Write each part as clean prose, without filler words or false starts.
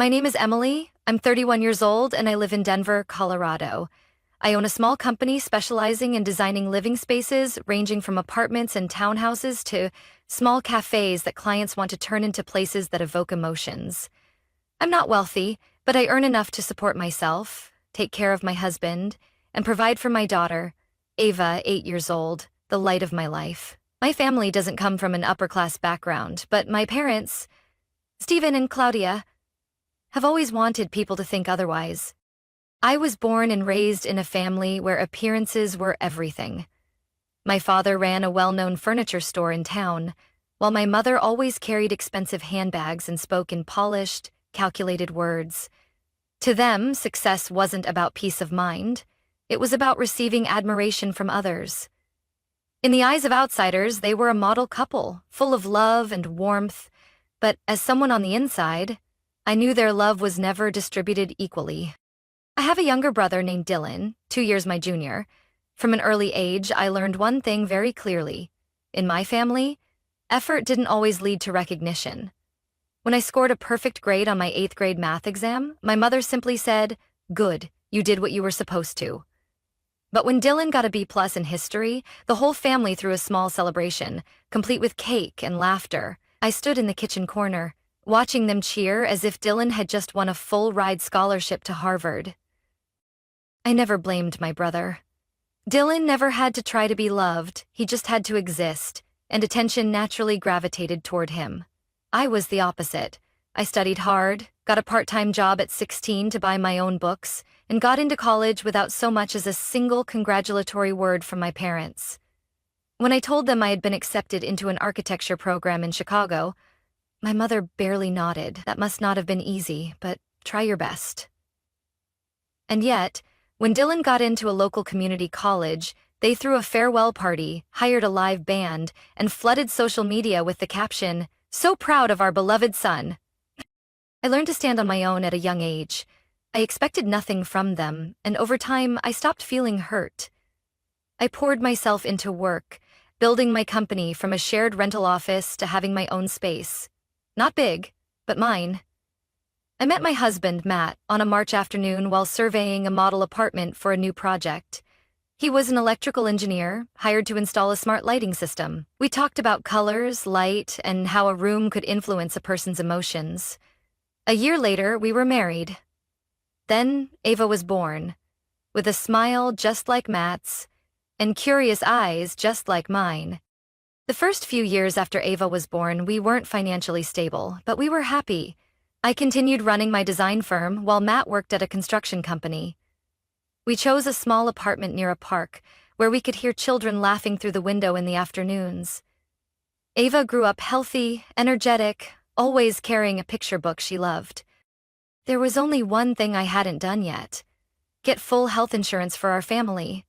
My name is Emily. I'm 31 years old and I live in Denver, Colorado. I own a small company specializing in designing living spaces ranging from apartments and townhouses to small cafes that clients want to turn into places that evoke emotions. I'm not wealthy, but I earn enough to support myself, take care of my husband, and provide for my daughter, Ava, 8 years old, the light of my life. My family doesn't come from an upper-class background, but my parents, Stephen and Claudia, have always wanted people to think otherwise. I was born and raised in a family where appearances were everything. My father ran a well-known furniture store in town, while my mother always carried expensive handbags and spoke in polished, calculated words. To them, success wasn't about peace of mind. It was about receiving admiration from others. In the eyes of outsiders, they were a model couple, full of love and warmth, but as someone on the inside, I knew their love was never distributed equally. I have a younger brother named Dylan, 2 years my junior. From an early age, I learned one thing very clearly. In my family, effort didn't always lead to recognition. When I scored a perfect grade on my 8th grade math exam, my mother simply said, "Good, you did what you were supposed to." But when Dylan got a B+ in history, the whole family threw a small celebration, complete with cake and laughter. I stood in the kitchen corner, watching them cheer as if Dylan had just won a full-ride scholarship to Harvard. I never blamed my brother. Dylan never had to try to be loved, he just had to exist, and attention naturally gravitated toward him. I was the opposite. I studied hard, got a part-time job at 16 to buy my own books, and got into college without so much as a single congratulatory word from my parents. When I told them I had been accepted into an architecture program in Chicago, my mother barely nodded. That must not have been easy, but try your best. And yet, when Dylan got into a local community college, they threw a farewell party, hired a live band, and flooded social media with the caption, "So proud of our beloved son." I learned to stand on my own at a young age. I expected nothing from them, and over time, I stopped feeling hurt. I poured myself into work, building my company from a shared rental office to having my own space. Not big, but mine. I met my husband, Matt, on a March afternoon while surveying a model apartment for a new project. He was an electrical engineer, hired to install a smart lighting system. We talked about colors, light, and how a room could influence a person's emotions. A year later, we were married. Then, Ava was born, with a smile just like Matt's, and curious eyes just like mine. The first few years after Ava was born, we weren't financially stable, but we were happy. I continued running my design firm while Matt worked at a construction company. We chose a small apartment near a park where we could hear children laughing through the window in the afternoons. Ava grew up healthy, energetic, always carrying a picture book she loved. There was only one thing I hadn't done yet: get full health insurance for our family.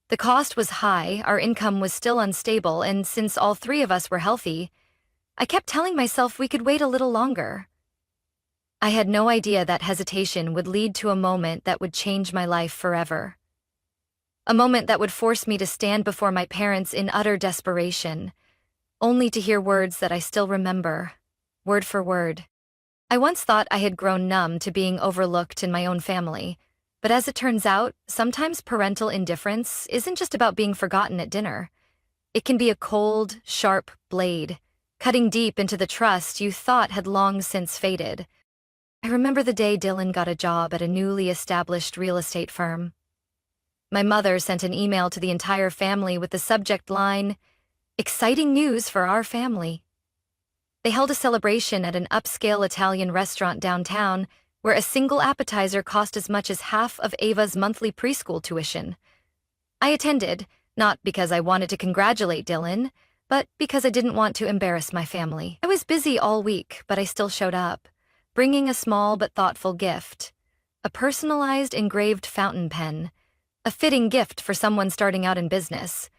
The cost was high, our income was still unstable, and since all three of us were healthy, I kept telling myself we could wait a little longer. I had no idea that hesitation would lead to a moment that would change my life forever. A moment that would force me to stand before my parents in utter desperation, only to hear words that I still remember, word for word. I once thought I had grown numb to being overlooked in my own family, but as it turns out, sometimes parental indifference isn't just about being forgotten at dinner. It can be a cold, sharp blade, cutting deep into the trust you thought had long since faded. I remember the day Dylan got a job at a newly established real estate firm. My mother sent an email to the entire family with the subject line, "Exciting news for our family." They held a celebration at an upscale Italian restaurant downtown where a single appetizer cost as much as half of Ava's monthly preschool tuition. I attended, not because I wanted to congratulate Dylan, but because I didn't want to embarrass my family. I was busy all week, but I still showed up, bringing a small but thoughtful gift, a personalized engraved fountain pen, a fitting gift for someone starting out in business.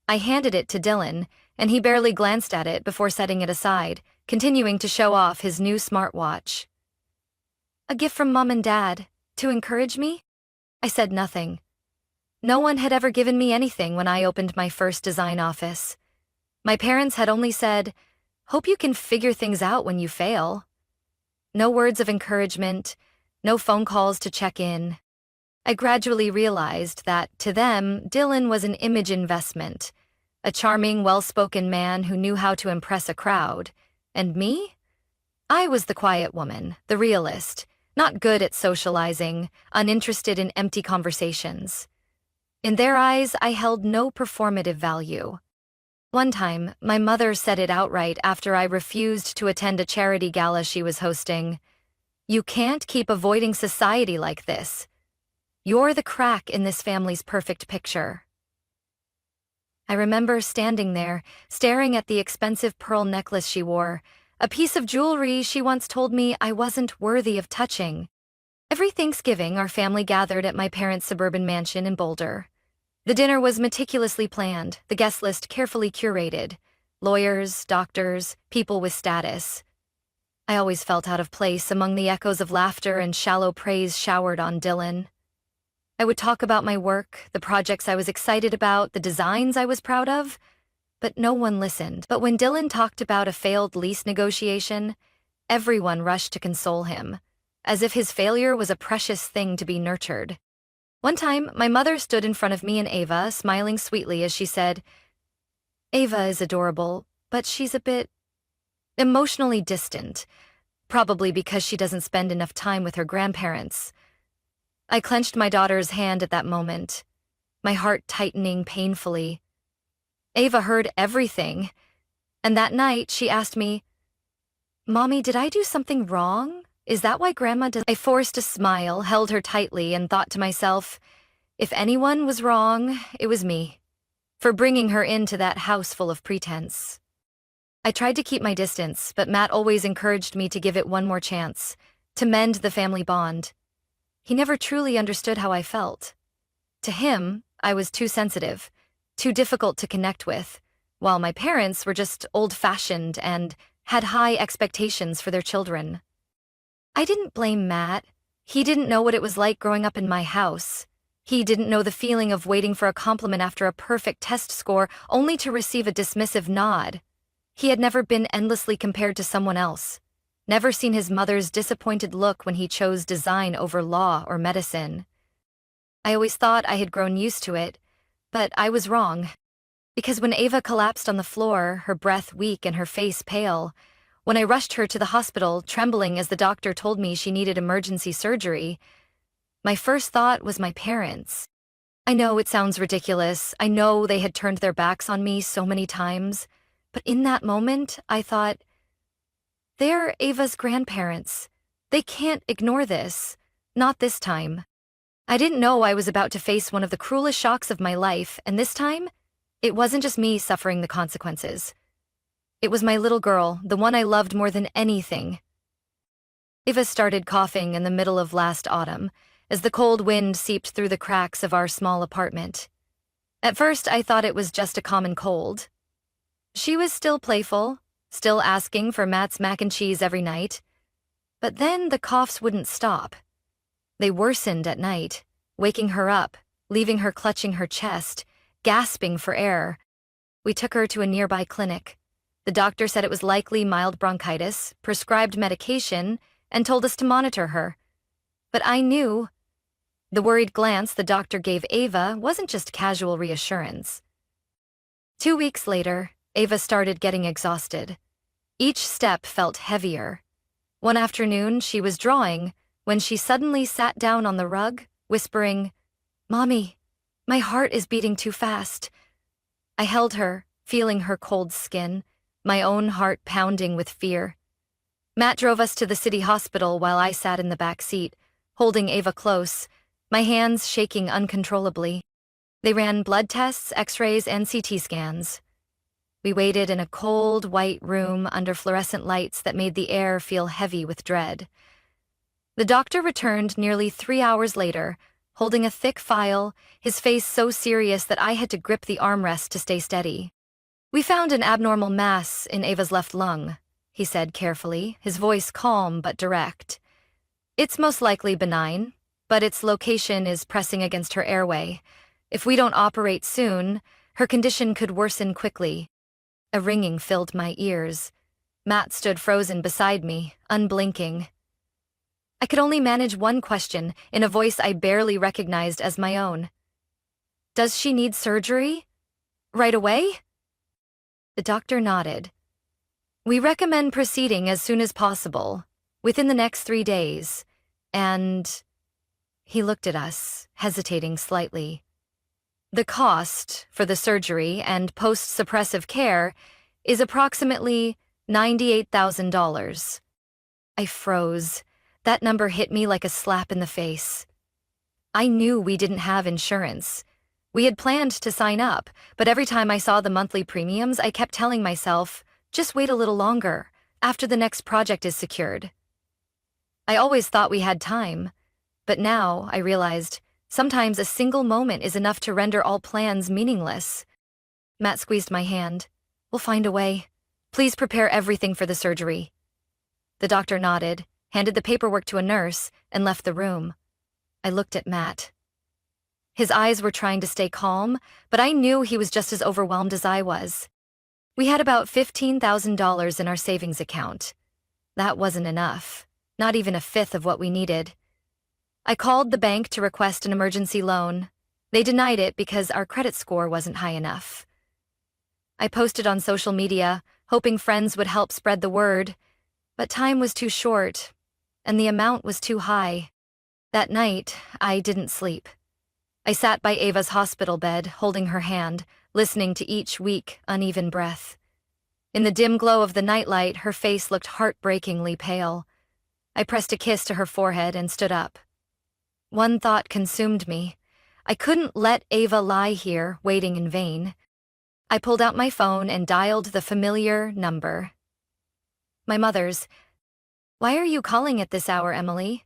I handed it to Dylan, and he barely glanced at it before setting it aside, continuing to show off his new smartwatch. "A gift from Mom and Dad, to encourage me?" I said nothing. No one had ever given me anything when I opened my first design office. My parents had only said, "Hope you can figure things out when you fail." No words of encouragement, no phone calls to check in. I gradually realized that, to them, Dylan was an image investment, a charming, well-spoken man who knew how to impress a crowd. And me? I was the quiet woman, the realist, not good at socializing, uninterested in empty conversations. In their eyes, I held no performative value. One time, my mother said it outright after I refused to attend a charity gala she was hosting. "You can't keep avoiding society like this. You're the crack in this family's perfect picture." I remember standing there, staring at the expensive pearl necklace she wore, a piece of jewelry she once told me I wasn't worthy of touching. Every Thanksgiving, our family gathered at my parents' suburban mansion in Boulder. The dinner was meticulously planned, the guest list carefully curated. Lawyers, doctors, people with status. I always felt out of place among the echoes of laughter and shallow praise showered on Dylan. I would talk about my work, the projects I was excited about, the designs I was proud of, but no one listened. But when Dylan talked about a failed lease negotiation, everyone rushed to console him, as if his failure was a precious thing to be nurtured. One time, my mother stood in front of me and Ava, smiling sweetly as she said, "Ava is adorable, but she's a bit emotionally distant, probably because she doesn't spend enough time with her grandparents." I clenched my daughter's hand at that moment, my heart tightening painfully. Ava heard everything, and that night she asked me, "Mommy, did I do something wrong? Is that why Grandma does—" I forced a smile, held her tightly, and thought to myself, if anyone was wrong, it was me, for bringing her into that house full of pretense. I tried to keep my distance, but Matt always encouraged me to give it one more chance, to mend the family bond. He never truly understood how I felt. To him, I was too sensitive, too difficult to connect with, while my parents were just old-fashioned and had high expectations for their children. I didn't blame Matt. He didn't know what it was like growing up in my house. He didn't know the feeling of waiting for a compliment after a perfect test score only to receive a dismissive nod. He had never been endlessly compared to someone else. Never seen his mother's disappointed look when he chose design over law or medicine. I always thought I had grown used to it, but I was wrong. Because when Ava collapsed on the floor, her breath weak and her face pale, when I rushed her to the hospital, trembling as the doctor told me she needed emergency surgery, my first thought was my parents. I know it sounds ridiculous. I know they had turned their backs on me so many times, but in that moment, I thought, they're Ava's grandparents. They can't ignore this. Not this time. I didn't know I was about to face one of the cruelest shocks of my life, and this time, it wasn't just me suffering the consequences. It was my little girl, the one I loved more than anything. Ava started coughing in the middle of last autumn, as the cold wind seeped through the cracks of our small apartment. At first, I thought it was just a common cold. She was still playful, still asking for Matt's mac and cheese every night. But then the coughs wouldn't stop. They worsened at night, waking her up, leaving her clutching her chest, gasping for air. We took her to a nearby clinic. The doctor said it was likely mild bronchitis, prescribed medication, and told us to monitor her. But I knew. The worried glance the doctor gave Ava wasn't just casual reassurance. 2 weeks later, Ava started getting exhausted. Each step felt heavier. One afternoon, she was drawing when she suddenly sat down on the rug, whispering, "Mommy, my heart is beating too fast." I held her, feeling her cold skin, my own heart pounding with fear. Matt drove us to the city hospital while I sat in the back seat, holding Ava close, my hands shaking uncontrollably. They ran blood tests, x-rays, and CT scans. We waited in a cold, white room under fluorescent lights that made the air feel heavy with dread. The doctor returned nearly 3 hours later, holding a thick file, his face so serious that I had to grip the armrest to stay steady. "We found an abnormal mass in Ava's left lung," he said carefully, his voice calm but direct. "It's most likely benign, but its location is pressing against her airway. If we don't operate soon, her condition could worsen quickly." A ringing filled my ears. Matt stood frozen beside me, unblinking. I could only manage one question in a voice I barely recognized as my own. Does she need surgery? Right away? The doctor nodded. We recommend proceeding as soon as possible, within the next 3 days, and he looked at us, hesitating slightly. The cost for the surgery and post-suppressive care is approximately $98,000. I froze. That number hit me like a slap in the face. I knew we didn't have insurance. We had planned to sign up, but every time I saw the monthly premiums, I kept telling myself, just wait a little longer, after the next project is secured. I always thought we had time, but now I realized sometimes a single moment is enough to render all plans meaningless. Matt squeezed my hand. We'll find a way. Please prepare everything for the surgery. The doctor nodded, handed the paperwork to a nurse, and left the room. I looked at Matt. His eyes were trying to stay calm, but I knew he was just as overwhelmed as I was. We had about $15,000 in our savings account. That wasn't enough, not even a fifth of what we needed. I called the bank to request an emergency loan. They denied it because our credit score wasn't high enough. I posted on social media, hoping friends would help spread the word, but time was too short, and the amount was too high. That night, I didn't sleep. I sat by Ava's hospital bed, holding her hand, listening to each weak, uneven breath. In the dim glow of the nightlight, her face looked heartbreakingly pale. I pressed a kiss to her forehead and stood up. One thought consumed me. I couldn't let Ava lie here, waiting in vain. I pulled out my phone and dialed the familiar number. My mother's. Why are you calling at this hour, Emily?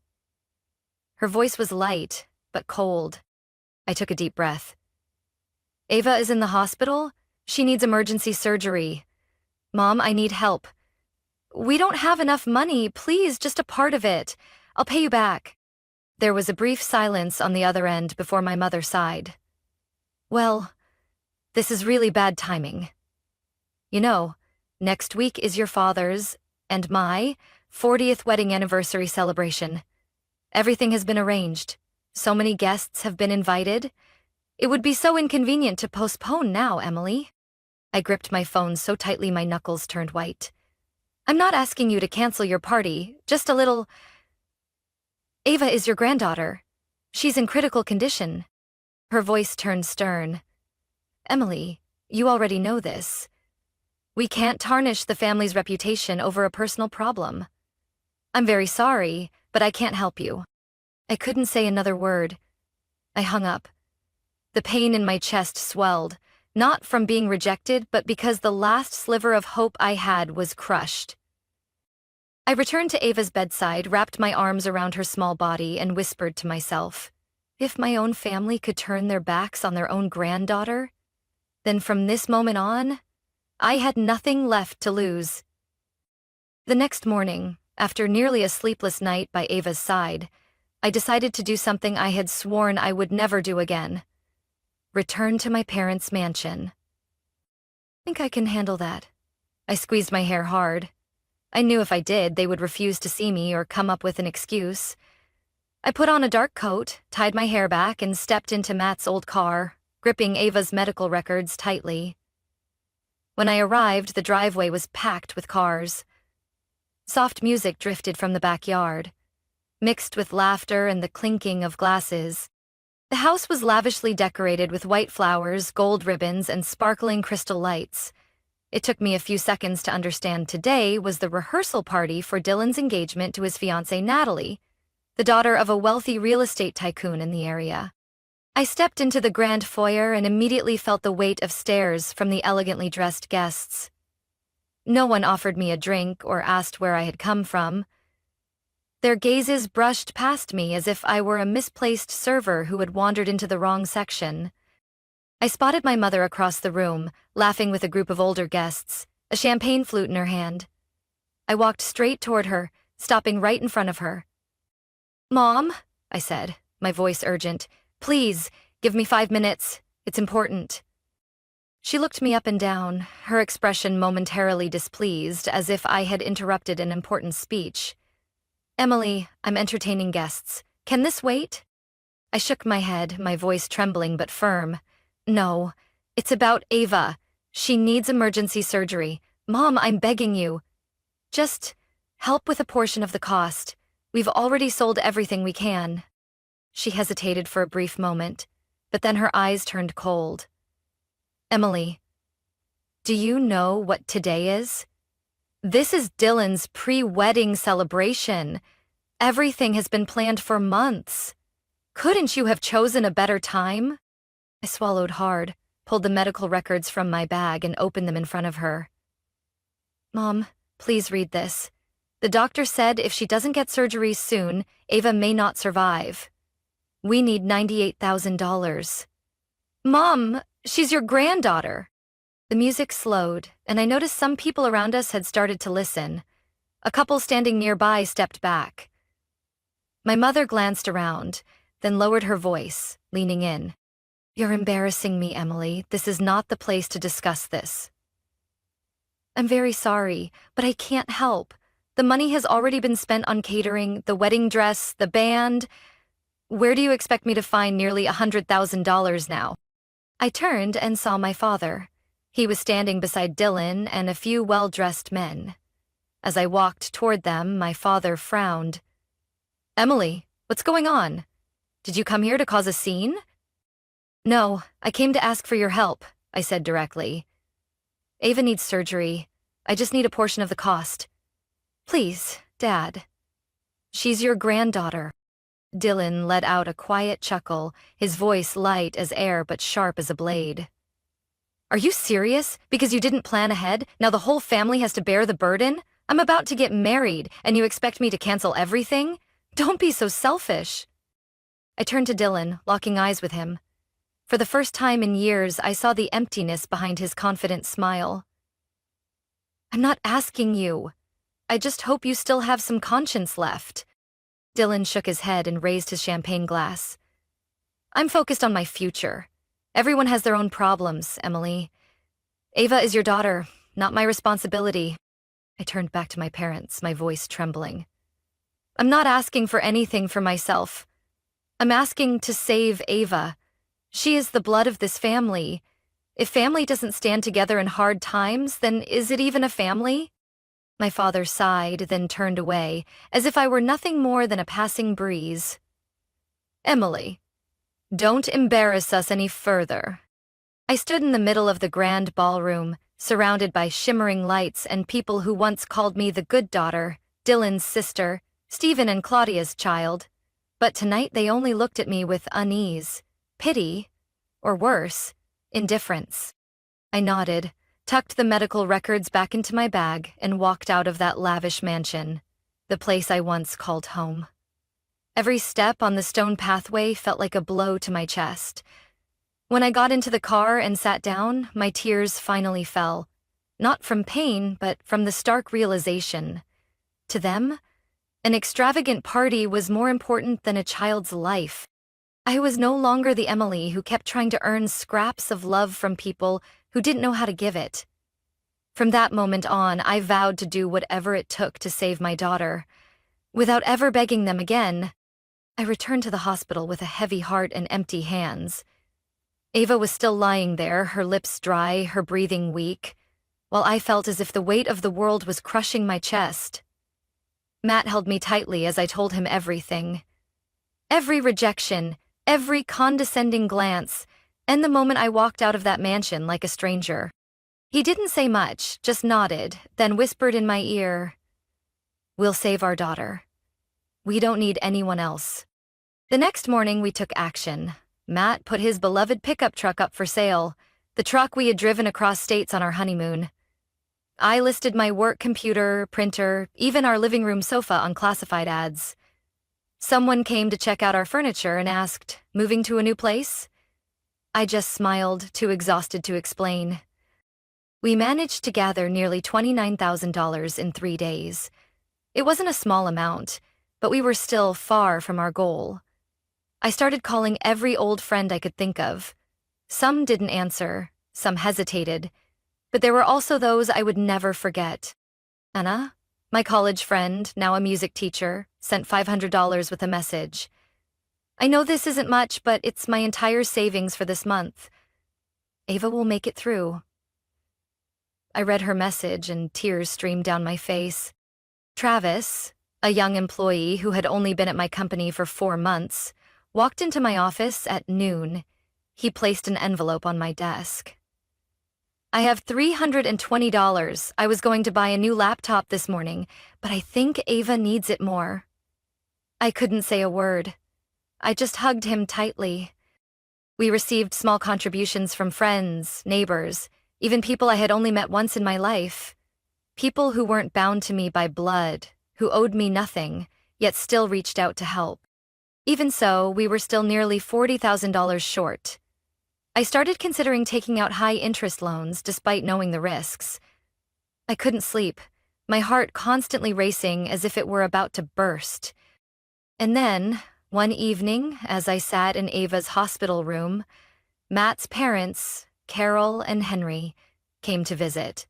Her voice was light, but cold. I took a deep breath. Ava is in the hospital. She needs emergency surgery. Mom, I need help. We don't have enough money. Please, just a part of it. I'll pay you back. There was a brief silence on the other end before my mother sighed. Well, this is really bad timing. You know, next week is your father's and my 40th wedding anniversary celebration. Everything has been arranged. So many guests have been invited. It would be so inconvenient to postpone now, Emily. I gripped my phone so tightly my knuckles turned white. I'm not asking you to cancel your party, just a little. Ava is your granddaughter. She's in critical condition. Her voice turned stern. Emily, you already know this. We can't tarnish the family's reputation over a personal problem. I'm very sorry, but I can't help you. I couldn't say another word. I hung up. The pain in my chest swelled, not from being rejected, but because the last sliver of hope I had was crushed. I returned to Ava's bedside, wrapped my arms around her small body, and whispered to myself, if my own family could turn their backs on their own granddaughter, then from this moment on, I had nothing left to lose. The next morning, after nearly a sleepless night by Ava's side, I decided to do something I had sworn I would never do again. Return to my parents' mansion. I think I can handle that. I squeezed my hair hard. I knew if I did, they would refuse to see me or come up with an excuse. I put on a dark coat, tied my hair back, and stepped into Matt's old car, gripping Ava's medical records tightly. When I arrived, the driveway was packed with cars. Soft music drifted from the backyard, mixed with laughter and the clinking of glasses. The house was lavishly decorated with white flowers, gold ribbons, and sparkling crystal lights. It took me a few seconds to understand today was the rehearsal party for Dylan's engagement to his fiancée Natalie, the daughter of a wealthy real estate tycoon in the area. I stepped into the grand foyer and immediately felt the weight of stares from the elegantly dressed guests. No one offered me a drink or asked where I had come from. Their gazes brushed past me as if I were a misplaced server who had wandered into the wrong section. I spotted my mother across the room, laughing with a group of older guests, a champagne flute in her hand. I walked straight toward her, stopping right in front of her. "Mom," I said, my voice urgent, "please, give me 5 minutes. It's important." She looked me up and down, her expression momentarily displeased, as if I had interrupted an important speech. Emily, I'm entertaining guests. Can this wait? I shook my head, my voice trembling but firm. No, it's about Ava. She needs emergency surgery. Mom, I'm begging you. Just help with a portion of the cost. We've already sold everything we can. She hesitated for a brief moment, but then her eyes turned cold. Emily, do you know what today is? This is Dylan's pre-wedding celebration. Everything has been planned for months. Couldn't you have chosen a better time? I swallowed hard, pulled the medical records from my bag and opened them in front of her. Mom, please read this. The doctor said if she doesn't get surgery soon, Ava may not survive. We need $98,000. Mom, she's your granddaughter. The music slowed, and I noticed some people around us had started to listen. A couple standing nearby stepped back. My mother glanced around, then lowered her voice, leaning in. You're embarrassing me, Emily. This is not the place to discuss this. I'm very sorry, but I can't help. The money has already been spent on catering, the wedding dress, the band. Where do you expect me to find nearly $100,000 now? I turned and saw my father. He was standing beside Dylan and a few well-dressed men. As I walked toward them, my father frowned. Emily, what's going on? Did you come here to cause a scene? No, I came to ask for your help, I said directly. Ava needs surgery. I just need a portion of the cost. Please, Dad. She's your granddaughter. Dylan let out a quiet chuckle, his voice light as air but sharp as a blade. Are you serious? Because you didn't plan ahead, now the whole family has to bear the burden? I'm about to get married, and you expect me to cancel everything? Don't be so selfish. I turned to Dylan, locking eyes with him. For the first time in years, I saw the emptiness behind his confident smile. I'm not asking you. I just hope you still have some conscience left. Dylan shook his head and raised his champagne glass. I'm focused on my future. Everyone has their own problems, Emily. Ava is your daughter, not my responsibility. I turned back to my parents, my voice trembling. I'm not asking for anything for myself. I'm asking to save Ava. She is the blood of this family. If family doesn't stand together in hard times, then is it even a family? My father sighed, then turned away, as if I were nothing more than a passing breeze. Emily, don't embarrass us any further. I stood in the middle of the grand ballroom, surrounded by shimmering lights and people who once called me the good daughter, Dylan's sister, Stephen and Claudia's child. But tonight they only looked at me with unease, pity, or worse, indifference. I nodded, tucked the medical records back into my bag, and walked out of that lavish mansion, the place I once called home. Every step on the stone pathway felt like a blow to my chest. When I got into the car and sat down, my tears finally fell, not from pain, but from the stark realization. To them, an extravagant party was more important than a child's life. I was no longer the Emily who kept trying to earn scraps of love from people who didn't know how to give it. From that moment on, I vowed to do whatever it took to save my daughter. Without ever begging them again, I returned to the hospital with a heavy heart and empty hands. Ava was still lying there, her lips dry, her breathing weak, while I felt as if the weight of the world was crushing my chest. Matt held me tightly as I told him everything. Every rejection, every condescending glance, and the moment I walked out of that mansion like a stranger. He didn't say much, just nodded, then whispered in my ear, "We'll save our daughter. We don't need anyone else." The next morning we took action. Matt put his beloved pickup truck up for sale, the truck we had driven across states on our honeymoon. I listed my work computer, printer, even our living room sofa on classified ads. Someone came to check out our furniture and asked, "Moving to a new place?" I just smiled, too exhausted to explain. We managed to gather nearly $29,000 in 3 days. It wasn't a small amount, but we were still far from our goal. I started calling every old friend I could think of. Some didn't answer, some hesitated, but there were also those I would never forget. Anna, My college friend, now a music teacher, sent $500 with a message. I know this isn't much, but it's my entire savings for this month. Ava will make it through. I read her message and tears streamed down my face. Travis, a young employee who had only been at my company for 4 months, walked into my office at noon. He placed an envelope on my desk. I have $320. I was going to buy a new laptop this morning, but I think Ava needs it more. I couldn't say a word. I just hugged him tightly. We received small contributions from friends, neighbors, even people I had only met once in my life. People who weren't bound to me by blood, who owed me nothing, yet still reached out to help. Even so, we were still nearly $40,000 short. I started considering taking out high-interest loans despite knowing the risks. I couldn't sleep, my heart constantly racing as if it were about to burst. And then, one evening, as I sat in Ava's hospital room, Matt's parents, Carol and Henry, came to visit.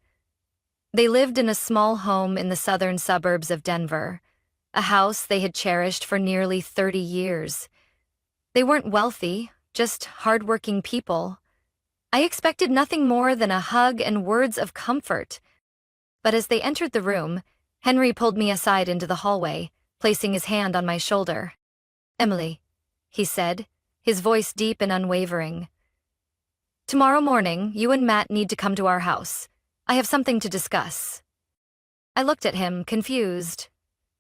They lived in a small home in the southern suburbs of Denver, a house they had cherished for nearly 30 years. They weren't wealthy, just hardworking people. I expected nothing more than a hug and words of comfort. But as they entered the room, Henry pulled me aside into the hallway, placing his hand on my shoulder. "Emily," he said, his voice deep and unwavering. "Tomorrow morning, you and Matt need to come to our house. I have something to discuss." I looked at him, confused.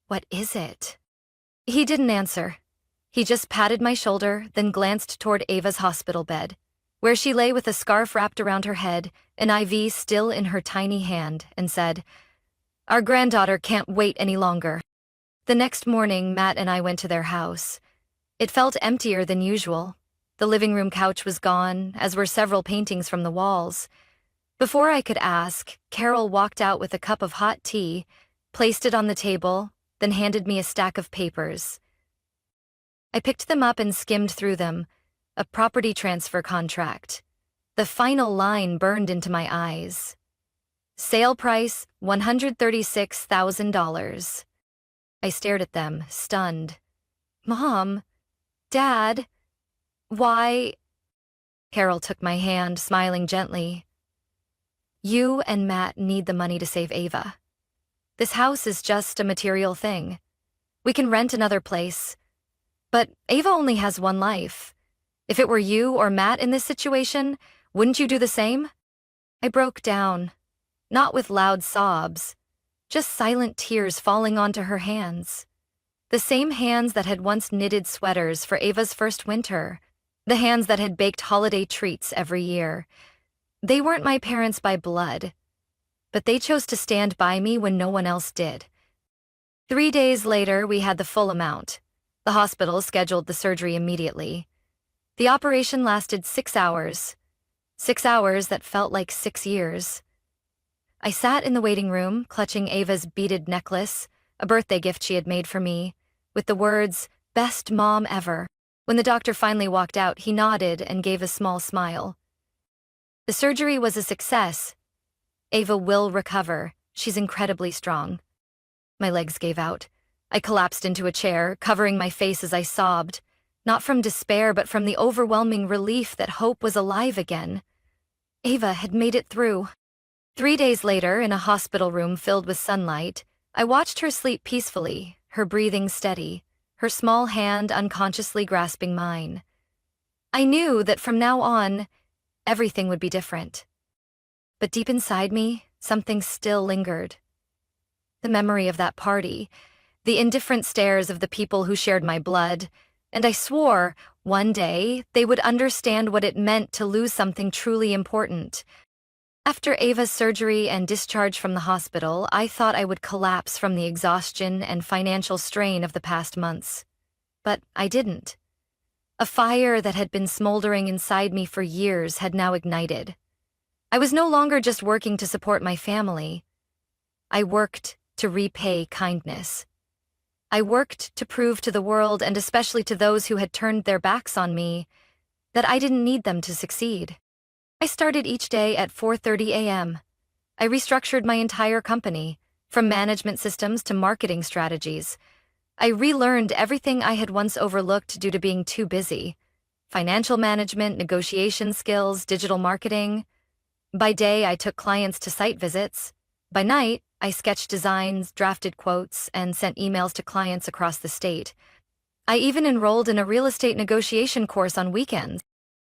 What is it? He didn't answer. He just patted my shoulder, then glanced toward Ava's hospital bed, where she lay with a scarf wrapped around her head, an IV still in her tiny hand, and said, "Our granddaughter can't wait any longer." The next morning, Matt and I went to their house. It felt emptier than usual. The living room couch was gone, as were several paintings from the walls. Before I could ask, Carol walked out with a cup of hot tea, placed it on the table, then handed me a stack of papers. I picked them up and skimmed through them. A property transfer contract. The final line burned into my eyes. Sale price, $136,000. I stared at them, stunned. "Mom, Dad, why?" Carol took my hand, smiling gently. "You and Matt need the money to save Ava. This house is just a material thing. We can rent another place. But Ava only has one life. If it were you or Matt in this situation, wouldn't you do the same?" I broke down, not with loud sobs, just silent tears falling onto her hands. The same hands that had once knitted sweaters for Ava's first winter, the hands that had baked holiday treats every year. They weren't my parents by blood, but they chose to stand by me when no one else did. 3 days later, we had the full amount. The hospital scheduled the surgery immediately. The operation lasted 6 hours. 6 hours that felt like 6 years. I sat in the waiting room, clutching Ava's beaded necklace, a birthday gift she had made for me, with the words, "Best mom ever." When the doctor finally walked out, he nodded and gave a small smile. The surgery was a success. Ava will recover. She's incredibly strong. My legs gave out. I collapsed into a chair, covering my face as I sobbed, not from despair but from the overwhelming relief that hope was alive again. Ava had made it through. 3 days later, in a hospital room filled with sunlight, I watched her sleep peacefully, her breathing steady, her small hand unconsciously grasping mine. I knew that from now on, everything would be different. But deep inside me, something still lingered. The memory of that party, the indifferent stares of the people who shared my blood, and I swore, one day, they would understand what it meant to lose something truly important. After Ava's surgery and discharge from the hospital, I thought I would collapse from the exhaustion and financial strain of the past months. But I didn't. A fire that had been smoldering inside me for years had now ignited. I was no longer just working to support my family. I worked to repay kindness. I worked to prove to the world, and especially to those who had turned their backs on me, that I didn't need them to succeed. I started each day at 4:30 a.m. I restructured my entire company, from management systems to marketing strategies. I relearned everything I had once overlooked due to being too busy. Financial management, negotiation skills, digital marketing. By day, I took clients to site visits. By night, I sketched designs, drafted quotes, and sent emails to clients across the state. I even enrolled in a real estate negotiation course on weekends.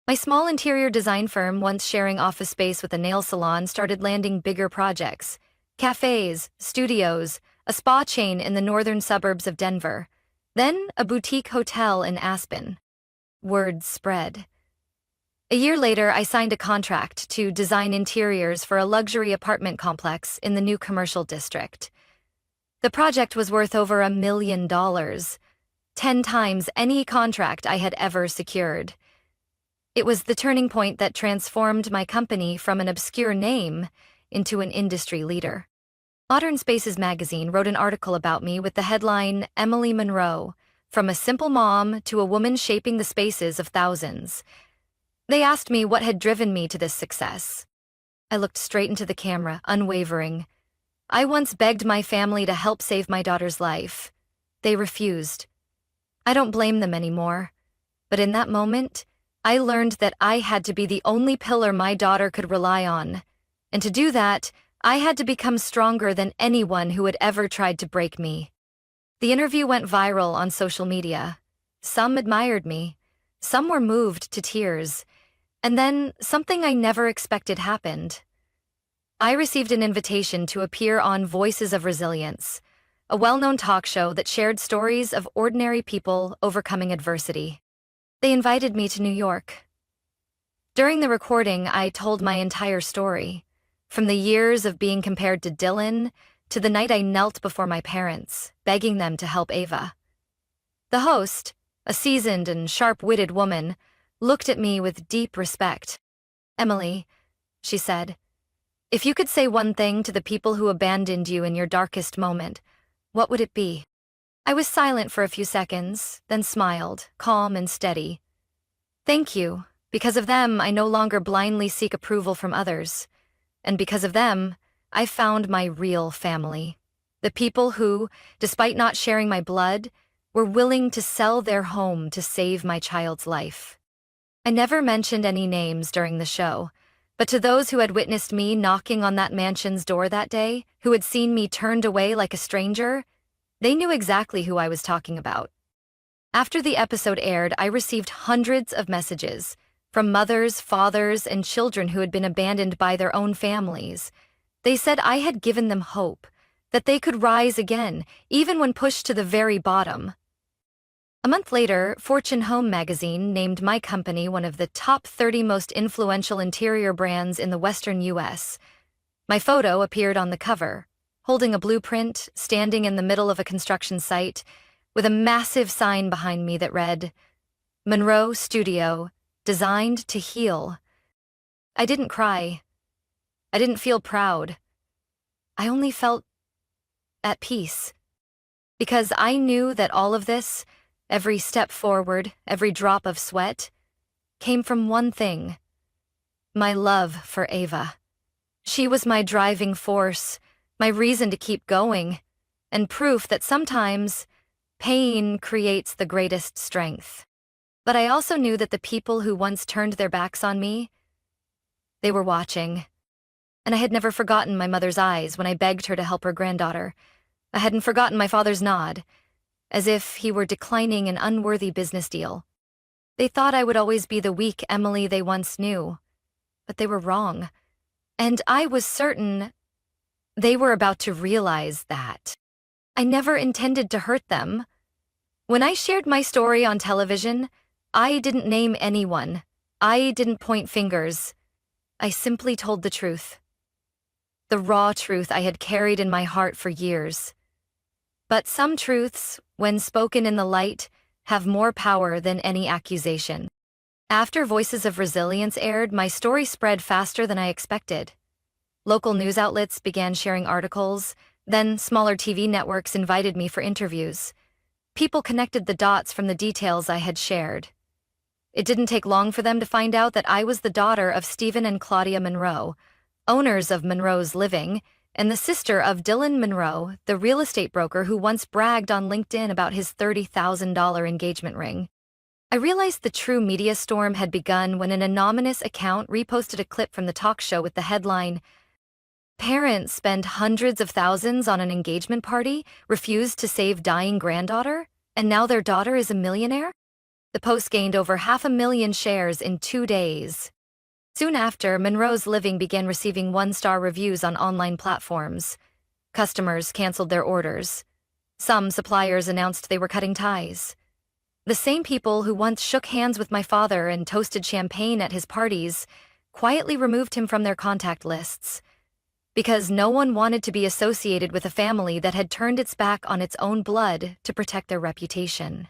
My small interior design firm, once sharing office space with a nail salon, started landing bigger projects. Cafes, studios, a spa chain in the northern suburbs of Denver, then a boutique hotel in Aspen. Word spread. A year later, I signed a contract to design interiors for a luxury apartment complex in the new commercial district. The project was worth over $1 million, 10 times any contract I had ever secured. It was the turning point that transformed my company from an obscure name into an industry leader. Modern Spaces magazine wrote an article about me with the headline, "Emily Monroe, from a simple mom to a woman shaping the spaces of thousands." They asked me what had driven me to this success. I looked straight into the camera, unwavering. I once begged my family to help save my daughter's life. They refused. I don't blame them anymore. But in that moment, I learned that I had to be the only pillar my daughter could rely on. And to do that, I had to become stronger than anyone who had ever tried to break me. The interview went viral on social media. Some admired me. Some were moved to tears. And then something I never expected happened. I received an invitation to appear on Voices of Resilience, a well-known talk show that shared stories of ordinary people overcoming adversity. They invited me to New York. During the recording, I told my entire story. From the years of being compared to Dylan, to the night I knelt before my parents, begging them to help Ava. The host, a seasoned and sharp-witted woman, looked at me with deep respect. "Emily," she said, "if you could say one thing to the people who abandoned you in your darkest moment, what would it be?" I was silent for a few seconds, then smiled, calm and steady. "Thank you. Because of them, I no longer blindly seek approval from others. And because of them, I found my real family. The people who, despite not sharing my blood, were willing to sell their home to save my child's life." I never mentioned any names during the show, but to those who had witnessed me knocking on that mansion's door that day, who had seen me turned away like a stranger, they knew exactly who I was talking about. After the episode aired, I received hundreds of messages from mothers, fathers, and children who had been abandoned by their own families. They said I had given them hope, that they could rise again, even when pushed to the very bottom. A month later, Fortune Home magazine named my company one of the top 30 most influential interior brands in the Western U.S. My photo appeared on the cover, holding a blueprint, standing in the middle of a construction site, with a massive sign behind me that read, "Monroe Studio, designed to heal." I didn't cry. I didn't feel proud. I only felt at peace. Because I knew that all of this, every step forward, every drop of sweat, came from one thing: my love for Ava. She was my driving force, my reason to keep going, and proof that sometimes pain creates the greatest strength. But I also knew that the people who once turned their backs on me, they were watching. And I had never forgotten my mother's eyes when I begged her to help her granddaughter. I hadn't forgotten my father's nod, as if he were declining an unworthy business deal. They thought I would always be the weak Emily they once knew, but they were wrong. And I was certain they were about to realize that. I never intended to hurt them. When I shared my story on television, I didn't name anyone. I didn't point fingers. I simply told the truth. The raw truth I had carried in my heart for years. But some truths, when spoken in the light, have more power than any accusation. After Voices of Resilience aired, my story spread faster than I expected. Local news outlets began sharing articles, then smaller TV networks invited me for interviews. People connected the dots from the details I had shared. It didn't take long for them to find out that I was the daughter of Stephen and Claudia Monroe, owners of Monroe's Living, and the sister of Dylan Monroe, the real estate broker who once bragged on LinkedIn about his $30,000 engagement ring. I realized the true media storm had begun when an anonymous account reposted a clip from the talk show with the headline, "Parents spend hundreds of thousands on an engagement party, refused to save dying granddaughter, and now their daughter is a millionaire?" The post gained over 500,000 shares in 2 days. Soon after, Monroe's Living began receiving one-star reviews on online platforms. Customers canceled their orders. Some suppliers announced they were cutting ties. The same people who once shook hands with my father and toasted champagne at his parties quietly removed him from their contact lists, because no one wanted to be associated with a family that had turned its back on its own blood to protect their reputation.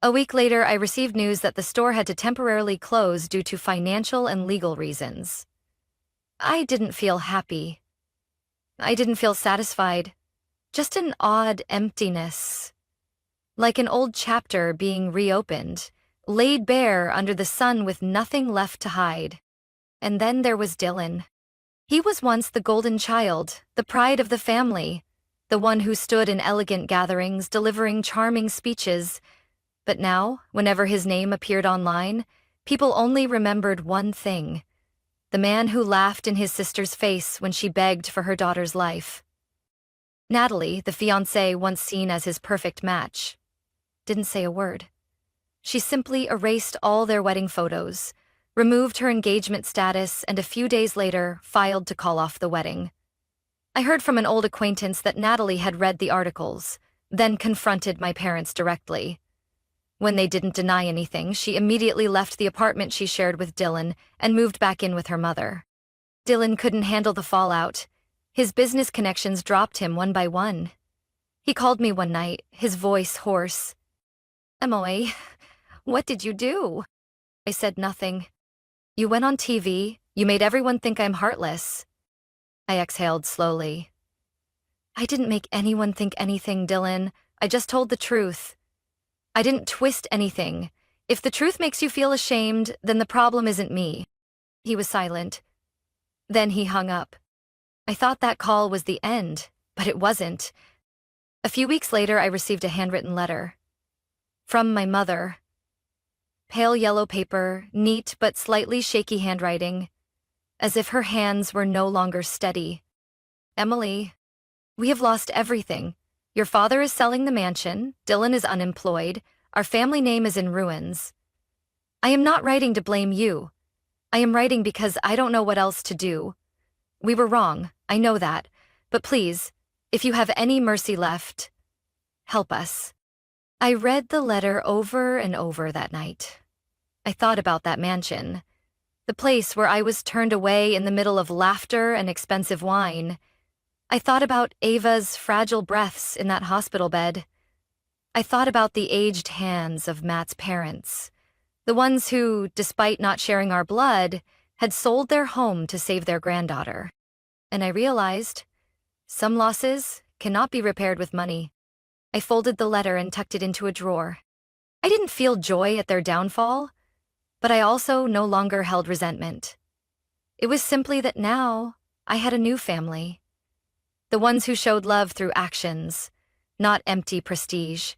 A week later, I received news that the store had to temporarily close due to financial and legal reasons. I didn't feel happy. I didn't feel satisfied. Just an odd emptiness. Like an old chapter being reopened, laid bare under the sun with nothing left to hide. And then there was Dylan. He was once the golden child, the pride of the family, the one who stood in elegant gatherings delivering charming speeches. But now, whenever his name appeared online, people only remembered one thing: the man who laughed in his sister's face when she begged for her daughter's life. Natalie, the fiancée once seen as his perfect match, didn't say a word. She simply erased all their wedding photos, removed her engagement status, and a few days later filed to call off the wedding. I heard from an old acquaintance that Natalie had read the articles, then confronted my parents directly. When they didn't deny anything, she immediately left the apartment she shared with Dylan and moved back in with her mother. Dylan couldn't handle the fallout. His business connections dropped him one by one. He called me one night, his voice hoarse. "Emily, what did you do?" I said nothing. "You went on TV, you made everyone think I'm heartless." I exhaled slowly. "I didn't make anyone think anything, Dylan. I just told the truth. I didn't twist anything. If the truth makes you feel ashamed, then the problem isn't me." He was silent. Then he hung up. I thought that call was the end, but it wasn't. A few weeks later, I received a handwritten letter. From my mother. Pale yellow paper, neat but slightly shaky handwriting, as if her hands were no longer steady. "Emily, we have lost everything. Your father is selling the mansion, Dylan is unemployed, our family name is in ruins. I am not writing to blame you. I am writing because I don't know what else to do. We were wrong, I know that, but please, if you have any mercy left, help us." I read the letter over and over that night. I thought about that mansion, the place where I was turned away in the middle of laughter and expensive wine. I thought about Ava's fragile breaths in that hospital bed. I thought about the aged hands of Matt's parents, the ones who, despite not sharing our blood, had sold their home to save their granddaughter. And I realized, some losses cannot be repaired with money. I folded the letter and tucked it into a drawer. I didn't feel joy at their downfall, but I also no longer held resentment. It was simply that now I had a new family. The ones who showed love through actions, not empty prestige.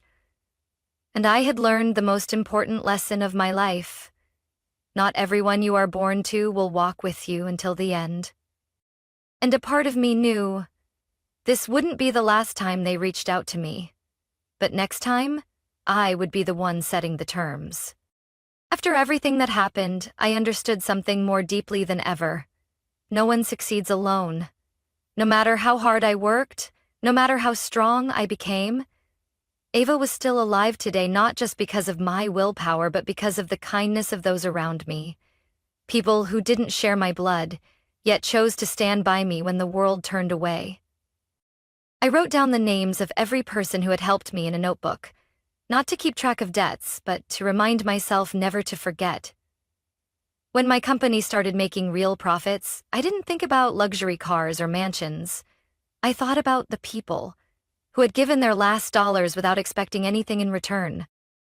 And I had learned the most important lesson of my life. Not everyone you are born to will walk with you until the end. And a part of me knew this wouldn't be the last time they reached out to me. But next time, I would be the one setting the terms. After everything that happened, I understood something more deeply than ever. No one succeeds alone. No matter how hard I worked, no matter how strong I became, Ava was still alive today not just because of my willpower but because of the kindness of those around me. People who didn't share my blood, yet chose to stand by me when the world turned away. I wrote down the names of every person who had helped me in a notebook, not to keep track of debts, but to remind myself never to forget. When my company started making real profits, I didn't think about luxury cars or mansions. I thought about the people who had given their last dollars without expecting anything in return.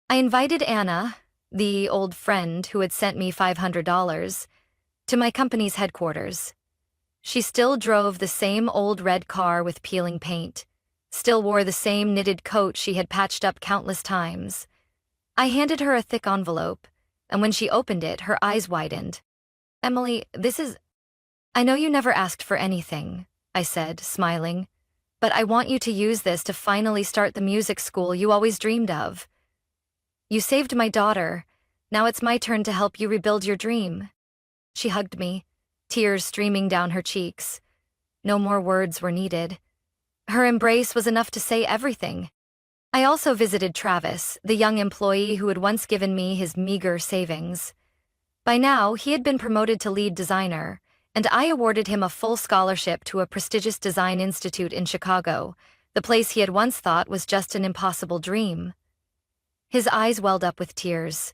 I invited Anna, the old friend who had sent me $500, to my company's headquarters. She still drove the same old red car with peeling paint, still wore the same knitted coat she had patched up countless times. I handed her a thick envelope, and when she opened it, her eyes widened. "Emily, this is— I know you never asked for anything," I said, smiling, "but I want you to use this to finally start the music school you always dreamed of. You saved my daughter. Now it's my turn to help you rebuild your dream." She hugged me, tears streaming down her cheeks. No more words were needed. Her embrace was enough to say everything. I also visited Travis, the young employee who had once given me his meager savings. By now, he had been promoted to lead designer, and I awarded him a full scholarship to a prestigious design institute in Chicago, the place he had once thought was just an impossible dream. His eyes welled up with tears,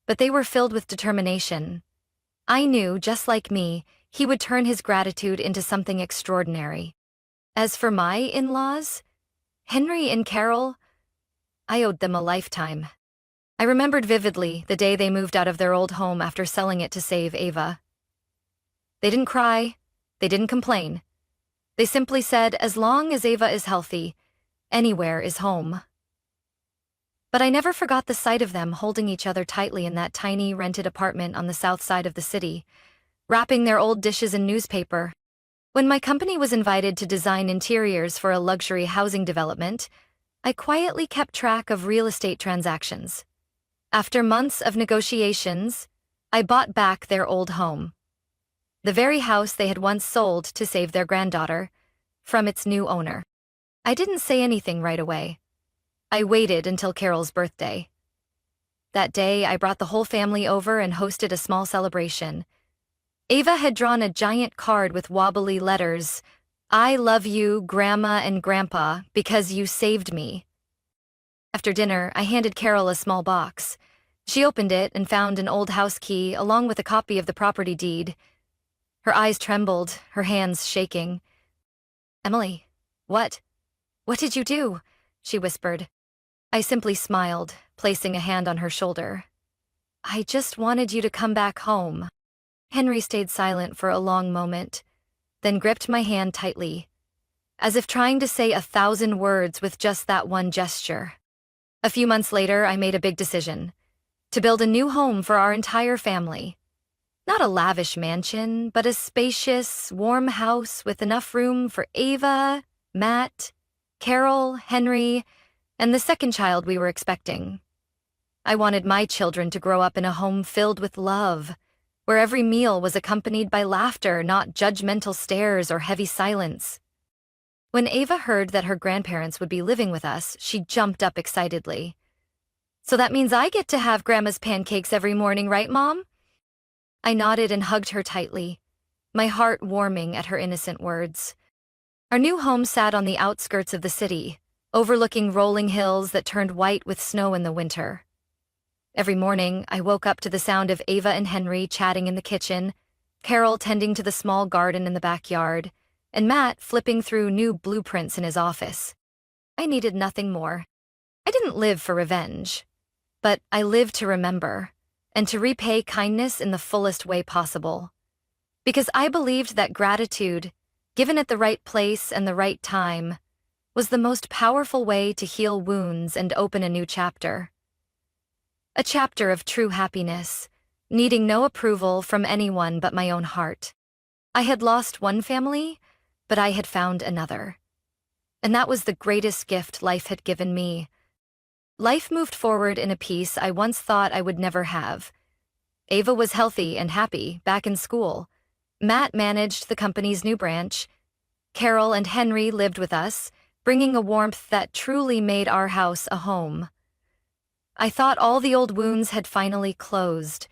but they were filled with determination. I knew, just like me, he would turn his gratitude into something extraordinary. As for my in-laws, Henry and Carol, I owed them a lifetime. I remembered vividly the day they moved out of their old home after selling it to save Ava. They didn't cry, they didn't complain. They simply said, as long as Ava is healthy, anywhere is home. But I never forgot the sight of them holding each other tightly in that tiny rented apartment on the south side of the city, wrapping their old dishes in newspaper. When my company was invited to design interiors for a luxury housing development, I quietly kept track of real estate transactions. After months of negotiations, I bought back their old home, the very house they had once sold to save their granddaughter, from its new owner. I didn't say anything right away. I waited until Carol's birthday. That day, I brought the whole family over and hosted a small celebration. Ava had drawn a giant card with wobbly letters, "I love you, Grandma and Grandpa, because you saved me." After dinner, I handed Carol a small box. She opened it and found an old house key along with a copy of the property deed. Her eyes trembled, her hands shaking. "Emily, what did you do?" she whispered. I simply smiled, placing a hand on her shoulder. "I just wanted you to come back home." Henry stayed silent for a long moment, then gripped my hand tightly, as if trying to say 1,000 words with just that one gesture. A few months later, I made a big decision: to build a new home for our entire family. Not a lavish mansion, but a spacious, warm house with enough room for Ava, Matt, Carol, Henry, and the second child we were expecting. I wanted my children to grow up in a home filled with love, where every meal was accompanied by laughter, not judgmental stares or heavy silence. When Ava heard that her grandparents would be living with us, she jumped up excitedly. "So that means I get to have Grandma's pancakes every morning, right, Mom?" I nodded and hugged her tightly, my heart warming at her innocent words. Our new home sat on the outskirts of the city, overlooking rolling hills that turned white with snow in the winter. Every morning, I woke up to the sound of Ava and Henry chatting in the kitchen, Carol tending to the small garden in the backyard, and Matt flipping through new blueprints in his office. I needed nothing more. I didn't live for revenge, but I lived to remember, and to repay kindness in the fullest way possible. Because I believed that gratitude, given at the right place and the right time, was the most powerful way to heal wounds and open a new chapter. A chapter of true happiness, needing no approval from anyone but my own heart. I had lost one family, but I had found another. And that was the greatest gift life had given me. Life moved forward in a pace I once thought I would never have. Ava was healthy and happy, back in school. Matt managed the company's new branch. Carol and Henry lived with us, bringing a warmth that truly made our house a home. I thought all the old wounds had finally closed.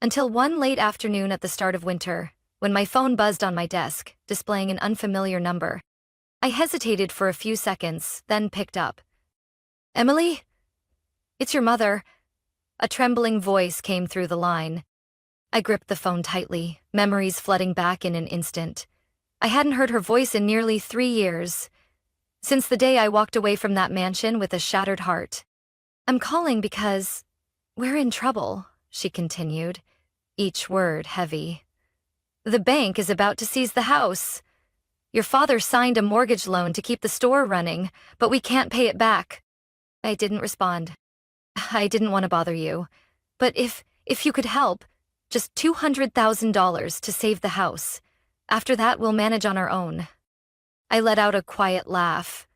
Until one late afternoon at the start of winter, when my phone buzzed on my desk, displaying an unfamiliar number. I hesitated for a few seconds, then picked up. "Emily? It's your mother." A trembling voice came through the line. I gripped the phone tightly, memories flooding back in an instant. I hadn't heard her voice in nearly 3 years, since the day I walked away from that mansion with a shattered heart. "I'm calling because we're in trouble," she continued, each word heavy. The bank is about to seize the house. Your father signed a mortgage loan to keep the store running, but we can't pay it back. I didn't respond. I didn't want to bother you. But if you could help, just $200,000 to save the house. After that, we'll manage on our own. I let out a quiet laugh.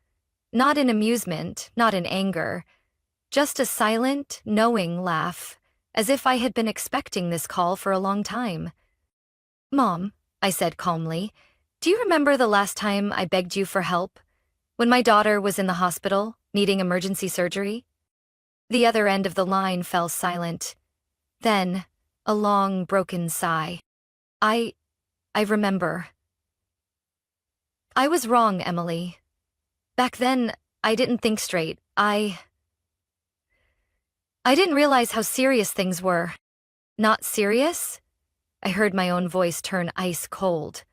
Not in amusement, not in anger. Just a silent, knowing laugh, as if I had been expecting this call for a long time. Mom, I said calmly, do you remember the last time I begged you for help? When my daughter was in the hospital, needing emergency surgery? The other end of the line fell silent. Then, a long, broken sigh. I remember. I was wrong, Emily. Back then, I didn't think straight. I didn't realize how serious things were. Not serious? I heard my own voice turn ice cold.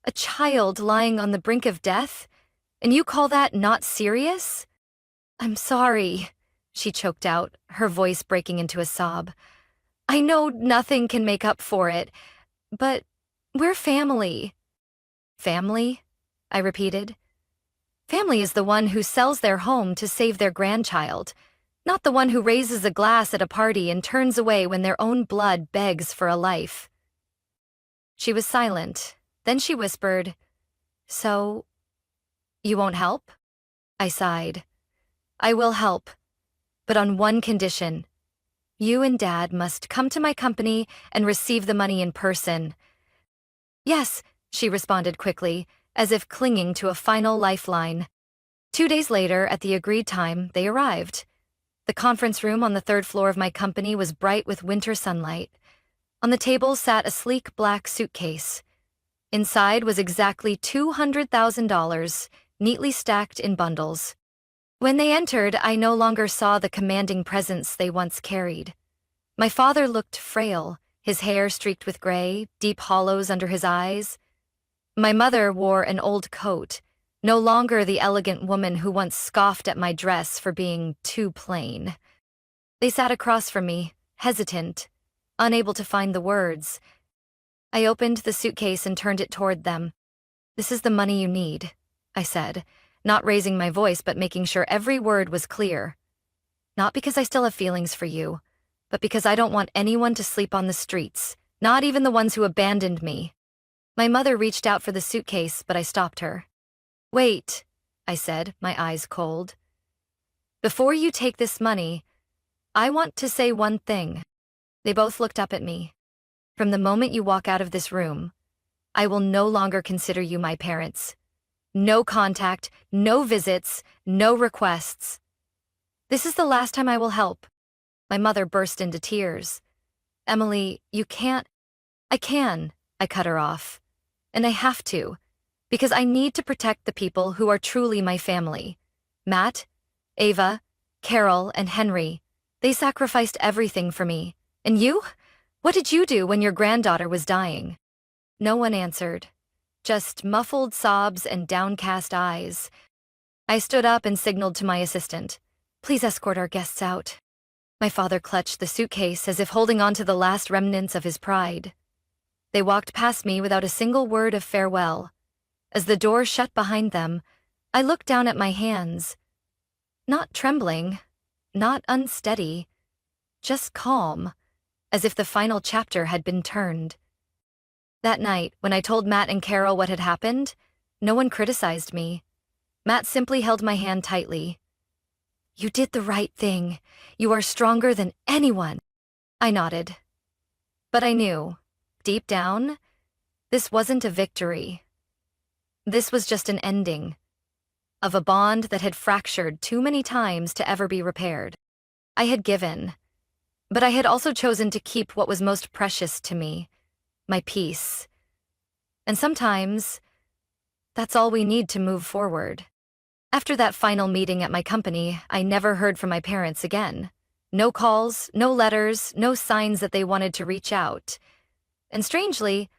A child lying on the brink of death? And you call that not serious? I'm sorry, she choked out, her voice breaking into a sob. I know nothing can make up for it, but we're family. Family? I repeated. Family is the one who sells their home to save their grandchild, not the one who raises a glass at a party and turns away when their own blood begs for a life. She was silent. Then she whispered, So, you won't help? I sighed. I will help, but on one condition. You and Dad must come to my company and receive the money in person. Yes, she responded quickly, as if clinging to a final lifeline. 2 days later, at the agreed time, they arrived. The conference room on the third floor of my company was bright with winter sunlight. On the table sat a sleek black suitcase. Inside was exactly $200,000, neatly stacked in bundles. When they entered, I no longer saw the commanding presence they once carried. My father looked frail, his hair streaked with gray, deep hollows under his eyes. My mother wore an old coat, no longer the elegant woman who once scoffed at my dress for being too plain. They sat across from me, hesitant, unable to find the words. I opened the suitcase and turned it toward them. This is the money you need, I said, not raising my voice but making sure every word was clear. Not because I still have feelings for you, but because I don't want anyone to sleep on the streets, not even the ones who abandoned me. My mother reached out for the suitcase, but I stopped her. Wait, I said, my eyes cold. Before you take this money, I want to say one thing. They both looked up at me. From the moment you walk out of this room, I will no longer consider you my parents. No contact, no visits, no requests. This is the last time I will help. My mother burst into tears. Emily, you can't. I can, I cut her off. And I have to, because I need to protect the people who are truly my family. Matt, Ava, Carol, and Henry. They sacrificed everything for me. And you? What did you do when your granddaughter was dying? No one answered. Just muffled sobs and downcast eyes. I stood up and signaled to my assistant. Please escort our guests out. My father clutched the suitcase as if holding on to the last remnants of his pride. They walked past me without a single word of farewell. As the door shut behind them, I looked down at my hands. Not trembling, not unsteady, just calm, as if the final chapter had been turned. That night, when I told Matt and Carol what had happened, no one criticized me. Matt simply held my hand tightly. You did the right thing. You are stronger than anyone. I nodded. But I knew, deep down, this wasn't a victory. This was just an ending of a bond that had fractured too many times to ever be repaired. I had given, but I had also chosen to keep what was most precious to me, my peace. And sometimes, that's all we need to move forward. After that final meeting at my company, I never heard from my parents again. No calls, no letters, no signs that they wanted to reach out. And strangely,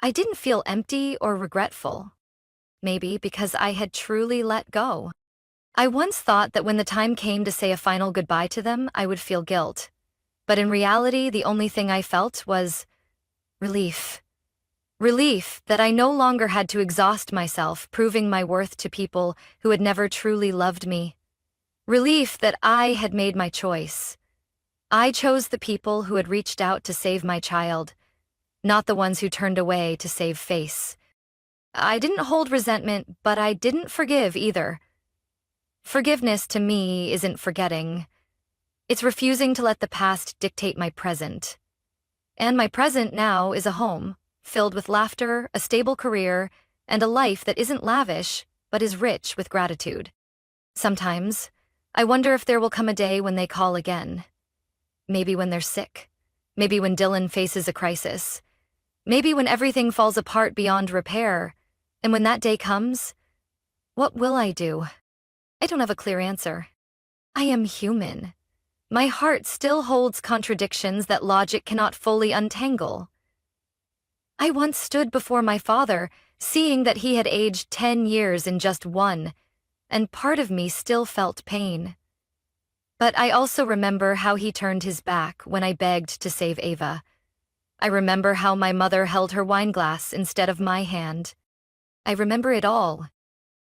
I didn't feel empty or regretful. Maybe because I had truly let go. I once thought that when the time came to say a final goodbye to them, I would feel guilt. But in reality, the only thing I felt was relief. Relief that I no longer had to exhaust myself proving my worth to people who had never truly loved me. Relief that I had made my choice. I chose the people who had reached out to save my child, not the ones who turned away to save face. I didn't hold resentment, but I didn't forgive either. Forgiveness to me isn't forgetting. It's refusing to let the past dictate my present. And my present now is a home, filled with laughter, a stable career, and a life that isn't lavish, but is rich with gratitude. Sometimes, I wonder if there will come a day when they call again. Maybe when they're sick. Maybe when Dylan faces a crisis. Maybe when everything falls apart beyond repair. And when that day comes, what will I do? I don't have a clear answer. I am human. My heart still holds contradictions that logic cannot fully untangle. I once stood before my father, seeing that he had aged 10 years in just one, and part of me still felt pain. But I also remember how he turned his back when I begged to save Ava. I remember how my mother held her wine glass instead of my hand. I remember it all.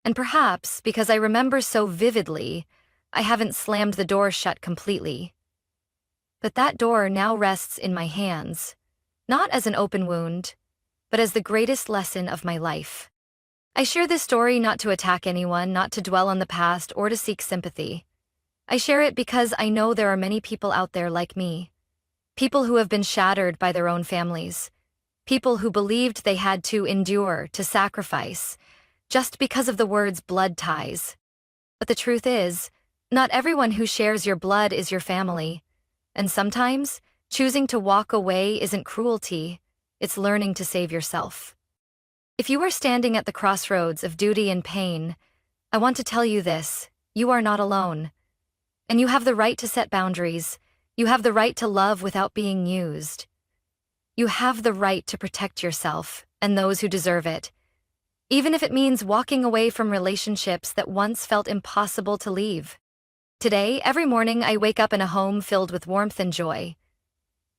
And perhaps because I remember so vividly, I haven't slammed the door shut completely. But that door now rests in my hands, not as an open wound, but as the greatest lesson of my life. I share this story not to attack anyone, not to dwell on the past, or to seek sympathy. I share it because I know there are many people out there like me. People who have been shattered by their own families. People who believed they had to endure, to sacrifice, just because of the words blood ties. But the truth is, not everyone who shares your blood is your family. And sometimes, choosing to walk away isn't cruelty, it's learning to save yourself. If you are standing at the crossroads of duty and pain, I want to tell you this: you are not alone. And you have the right to set boundaries. You have the right to love without being used. You have the right to protect yourself and those who deserve it, even if it means walking away from relationships that once felt impossible to leave. Today, every morning, I wake up in a home filled with warmth and joy.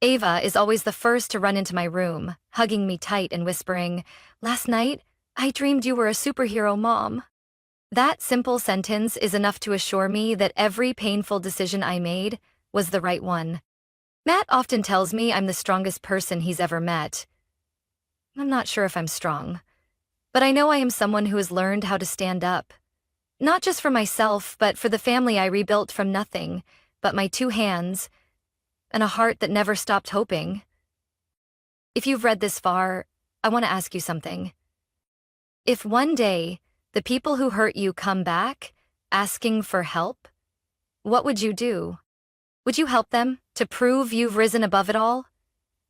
Ava is always the first to run into my room, hugging me tight and whispering, "Last night, I dreamed you were a superhero, Mom." That simple sentence is enough to assure me that every painful decision I made was the right one. Matt often tells me I'm the strongest person he's ever met. I'm not sure if I'm strong, but I know I am someone who has learned how to stand up. Not just for myself, but for the family I rebuilt from nothing, but my 2 hands, and a heart that never stopped hoping. If you've read this far, I want to ask you something. If one day, the people who hurt you come back, asking for help, what would you do? Would you help them to prove you've risen above it all?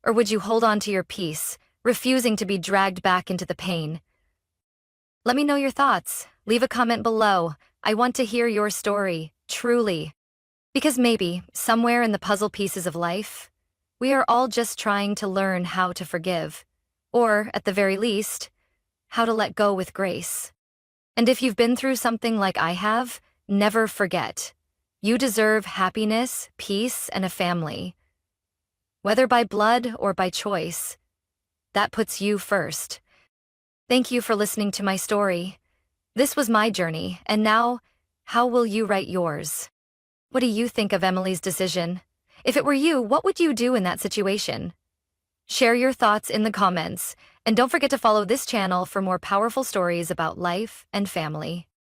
Or would you hold on to your peace, refusing to be dragged back into the pain? Let me know your thoughts. Leave a comment below. I want to hear your story, truly. Because maybe, somewhere in the puzzle pieces of life, we are all just trying to learn how to forgive. Or, at the very least, how to let go with grace. And if you've been through something like I have, never forget. You deserve happiness, peace, and a family. Whether by blood or by choice, that puts you first. Thank you for listening to my story. This was my journey, and now, how will you write yours? What do you think of Emily's decision? If it were you, what would you do in that situation? Share your thoughts in the comments, and don't forget to follow this channel for more powerful stories about life and family.